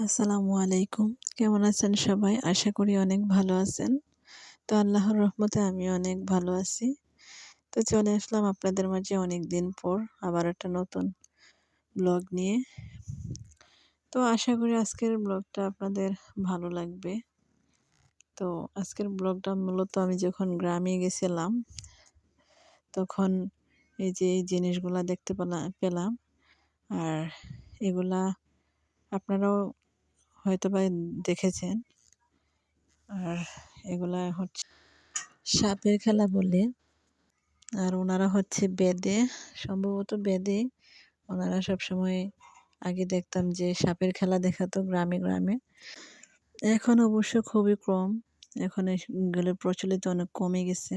আসসালামু আলাইকুম। কেমন আছেন সবাই? আশা করি অনেক ভালো আছেন। তো আল্লাহর রহমতে আমি অনেক ভালো আছি। তো চলে আসলাম আপনাদের মাঝে অনেকদিন পর আবার একটা নতুন ব্লগ নিয়ে। তো আশা করি আজকের ব্লগটা আপনাদের ভালো লাগবে। তো আজকের ব্লগটা মূলত আমি যখন গ্রামে গেছিলাম তখন এই জিনিসগুলা দেখতে পেলাম। আর এগুলা আপনারাও হয়তোবা দেখেছেন। আর এগুলা হচ্ছে সাপের খেলা বলে। আর ওনারা হচ্ছে বেদে, সম্ভবত বেদে ওনারা সবসময় আগে দেখতাম যে সাপের খেলা দেখাতো গ্রামে গ্রামে। এখন অবশ্য খুবই কম, এখন এগুলোর প্রচলিত অনেক কমে গেছে।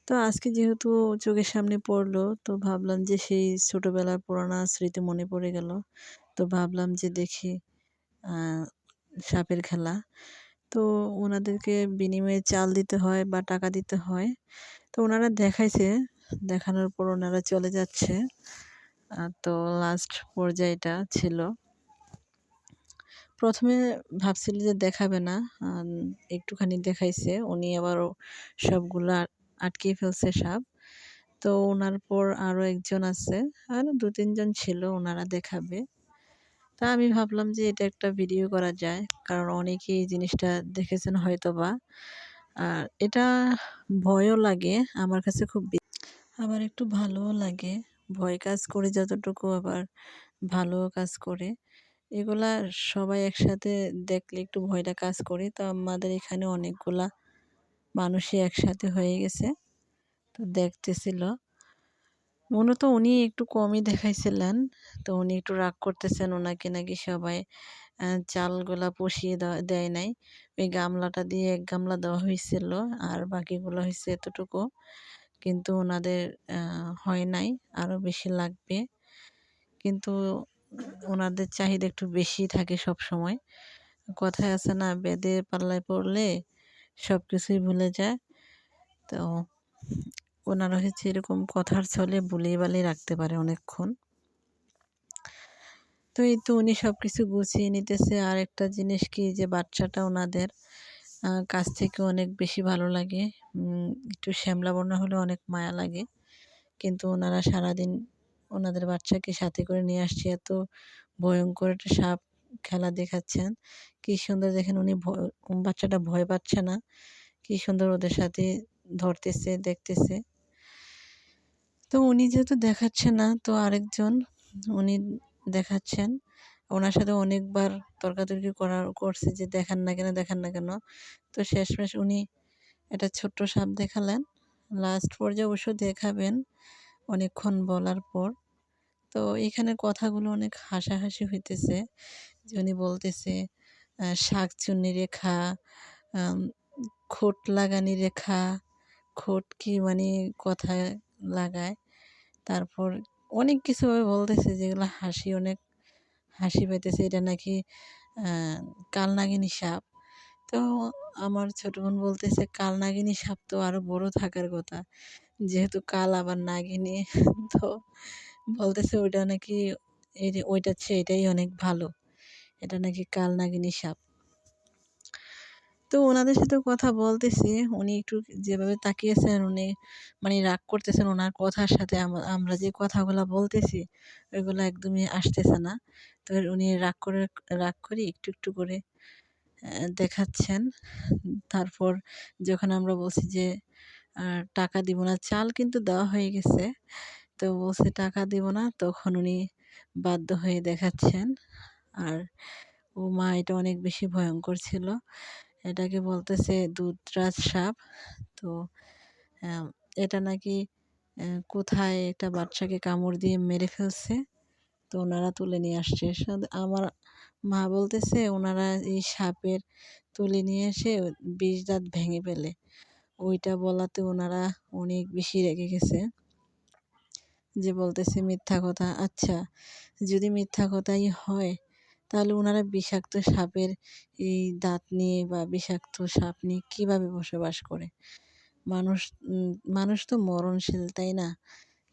তো আজকে যেহেতু চোখের সামনে পড়লো তো ভাবলাম যে সেই ছোটবেলার পুরানা স্মৃতি মনে পড়ে গেল। তো ভাবলাম যে দেখি সাপের খেলা। তো ওনাদেরকে বিনিময়ে চাল দিতে হয় বা টাকা দিতে হয়। তো ওনারা দেখাইছে, দেখানোর পর ওনারা চলে যাচ্ছে। তো লাস্ট পর্যায়টা ছিল। প্রথমে ভাবছিল যে দেখাবে না, একটুখানি দেখাইছে। উনি আবারও সবগুলা আটকিয়ে ফেলছে সাপ। তো ওনার পর আরও একজন আছে, আরও ২-৩ জন ছিল, ওনারা দেখাবে। তা আমি ভাবলাম যে এটা একটা ভিডিও করা যায়, কারণ অনেকেই এই জিনিসটা দেখেছেন হয়তোবা। আর এটা ভয়ও লাগে আমার কাছে খুব, আবার একটু ভালোও লাগে। ভয় কাজ করে যতটুকু, আবার ভালোও কাজ করে। এগুলা সবাই একসাথে দেখলে একটু ভয়টা কাজ করে। তো আমাদের এখানে অনেকগুলা মানুষই একসাথে হয়ে গেছে, তো দেখতেছিল। মূলত উনি একটু কমই দেখাইছিলেন। তো উনি একটু রাগ করতেছেন, ওনাকে নাকি সবাই চালগুলা পুষিয়ে দেয় নাই। ওই গামলাটা দিয়ে ১ গামলা দেওয়া হয়েছিল, আর বাকিগুলো হয়েছে এতটুকু। কিন্তু ওনাদের হয় নাই, আরও বেশি লাগবে। কিন্তু ওনাদের চাহিদা একটু বেশি থাকে সবসময়। কথায় আছে না, বেদের পাল্লায় পড়লে সব কিছুই ভুলে যায়। তো ওনারা হচ্ছে এরকম কথার ছলে বুলিয়ে বালিয়ে রাখতে পারে অনেকক্ষণ। তো এই তো উনি সব কিছু গুছিয়ে নিতেছে। আর একটা জিনিস কি, যে বাচ্চাটা ওনাদের কাছ থেকে অনেক বেশি ভালো লাগে। একটু শ্যামলা বর্ণ হলে অনেক মায়া লাগে। কিন্তু ওনারা সারাদিন ওনাদের বাচ্চাকে সাথে করে নিয়ে আসছে, এত ভয়ঙ্কর একটা সাপ খেলা দেখাচ্ছেন। কি সুন্দর দেখেন, উনি বাচ্চাটা ভয় পাচ্ছে না, কি সুন্দর ওদের সাথে ধরতেছে, দেখতেছে। তো উনি যেহেতু দেখাচ্ছে না, তো আরেকজন উনি দেখাচ্ছেন। ওনার সাথে অনেকবার তর্কাতর্কি করছে যে দেখান না কেন, দেখান না কেন। তো শেষমেশ উনি একটা ছোট্ট সাপ দেখালেন। লাস্ট পর্যায়ে অবশ্য দেখাবেন অনেকক্ষণ বলার পর। তো এখানে কথাগুলো অনেক হাসাহাসি হইতেছে, যে উনি বলতেছে শাকচুন্নি রেখা, খোট লাগানি রেখা। খোট কি মানে কথায় লাগায়। তারপর অনেক কিছুভাবে বলতেছে, যেগুলো অনেক হাসি পাইতেছে। এটা নাকি কালনাগিনী সাপ। তো আমার ছোট বোন বলতেছে কালনাগিনী সাপ তো আরো বড় থাকার কথা, যেহেতু কাল আবার নাগিনী। তো বলতেছে ওইটা নাকি, ওইটার চেয়ে এটাই অনেক ভালো, এটা নাকি কালনাগিনী সাপ। তো ওনাদের সাথে কথা বলতেছি, উনি একটু যেভাবে তাকিয়েছেন, উনি মানে রাগ করতেছেন। ওনার কথার সাথে আমরা যে কথাগুলা বলতেছি ওইগুলো একদমই আসতেছে না। তো উনি রাগ করে একটু একটু করে দেখাচ্ছেন। তারপর যখন আমরা বলছি যে টাকা দিব না, চাল কিন্তু দেওয়া হয়ে গেছে, তো বলছে টাকা দিব না, তখন উনি বাধ্য হয়ে দেখাচ্ছেন। আর ও মা, এটা অনেক বেশি ভয়ঙ্কর ছিল। এটাকে বলতেছে দুধরাজ সাপ। তো আহ, এটা নাকি কোথায় একটা বাচ্চাকে কামড় দিয়ে মেরে ফেলছে। তো ওনারা তুলে নিয়ে আসছে। আমার মা বলতেছে ওনারা এই সাপের তুলে নিয়ে এসে ২০ দাঁত ভেঙে ফেলে। ওইটা বলাতে ওনারা অনেক বেশি রেগে গেছে, যে বলতেছে মিথ্যা কথা। আচ্ছা, যদি মিথ্যা কথাই হয় তাহলে ওনারা বিষাক্ত সাপের এই দাঁত নিয়ে বা বিষাক্ত সাপ নিয়ে কীভাবে বসবাস করে? মানুষ মানুষ তো মরণশীল, তাই না?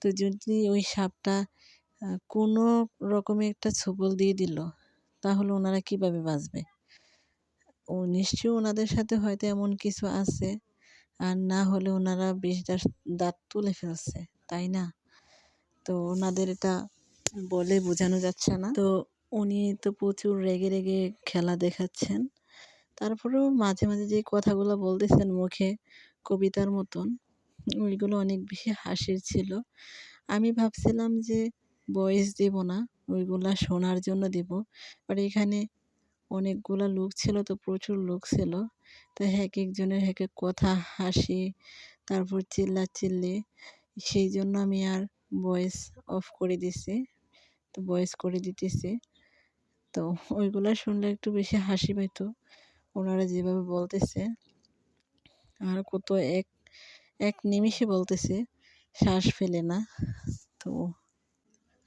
তো যদি ওই সাপটা কোনো রকমে একটা ছোবল দিয়ে দিল, তাহলে ওনারা কিভাবে বাঁচবে? নিশ্চয়ই ওনাদের সাথে হয়তো এমন কিছু আছে, আর না হলে ওনারা বিষ দাঁত তুলে ফেলছে, তাই না? তো ওনাদের এটা বলে বোঝানো যাচ্ছে না। তো উনি তো প্রচুর রেগে রেগে খেলা দেখাচ্ছেন। তারপরেও মাঝে মাঝে যে কথাগুলো বলতেছেন মুখে কবিতার মতন, ওইগুলো অনেক বেশি হাসির ছিল। আমি ভাবছিলাম যে ভয়েস দিব না, ওইগুলা শোনার জন্য দিব। বাট এখানে অনেকগুলা লোক ছিল, তো প্রচুর লোক ছিল। তো একেকজনের একেক কথা, হাসি, তারপর চিল্লাচিল্লি, সেই জন্য আমি আর ভয়েস অফ করে দিছি। তো ভয়েস করে দিতেছি। তো ওইগুলা শুনলে একটু বেশি হাসি পাইতো, ওনারা যেভাবে বলতেছে। আর কত এক এক নিমিষে বলতেছে, শ্বাস ফেলে না। তো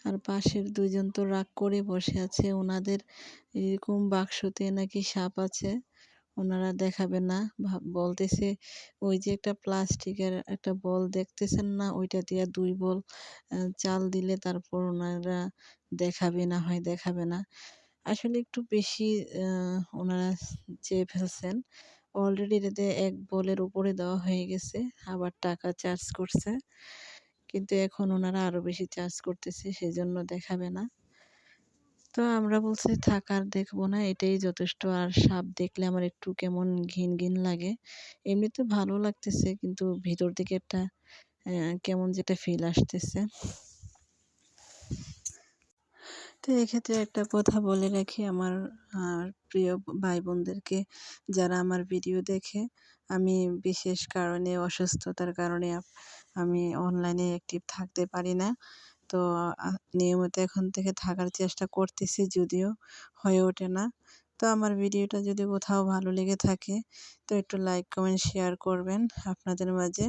আর পাশের ২ জন তো রাগ করে বসে আছে। ওনাদের এরকম বাক্সতে নাকি সাপ আছে, ওনারা দেখাবে না। বলতেছে ওই যে একটা প্লাস্টিকের একটা বল দেখতেছেন না? ওইটা দিয়া ২ বল চাল দিলে তারপর ওনারা দেখাবে, না হয় দেখাবে না। আসলে একটু বেশি ওনারা চেয়ে ফেলছেন। অলরেডি এটাতে ১ বলের উপরে দেওয়া হয়ে গেছে। আবার টাকা চার্জ করছে। কিন্তু এখন ওনারা আরো বেশি চার্জ করতেছে, সেজন্য দেখাবে না। তো আমরা বলছি থাক আর দেখবো না, এটাই যথেষ্ট। আর সাপ দেখলে আমার একটু কেমন ঘিন ঘিন লাগে। এমনিতে ভালো লাগতেছে, কিন্তু ভিতর থেকে একটা কেমন যেটা ফিল আসতেছে। তো এক্ষেত্রে একটা কথা বলে রাখি আমার প্রিয় ভাই বোনদেরকে, যারা আমার ভিডিও দেখে। আমি বিশেষ কারণে, অসুস্থতার কারণে আমি অনলাইনে অ্যাক্টিভ থাকতে পারি না। তো নিয়মিত এখন থেকে থাকার চেষ্টা করতেছি, যদিও হয়ে ওঠে না। তো আমার ভিডিওটা যদি কোথাও ভালো লেগে থাকে, তো একটু লাইক, কমেন্ট, শেয়ার করবেন। আপনাদের মাঝে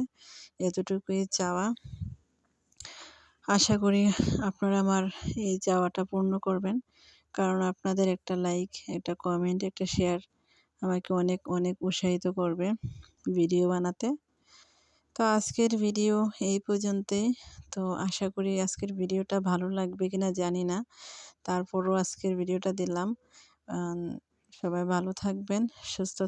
এতটুকুই চাওয়া। আশা করি আপনারা আমার এই চাওয়াটা পূর্ণ করবেন। কারণ আপনাদের একটা লাইক, একটা কমেন্ট, একটা শেয়ার আমাকে অনেক অনেক উৎসাহিত করবে ভিডিও বানাতে। তো আজকের ভিডিও এই পর্যন্তই। তো আশা করি আজকের ভিডিওটা ভালো লাগবে কিনা জানি না। তারপরও আজকের ভিডিওটা দিলাম। সবাই ভালো থাকবেন, সুস্থ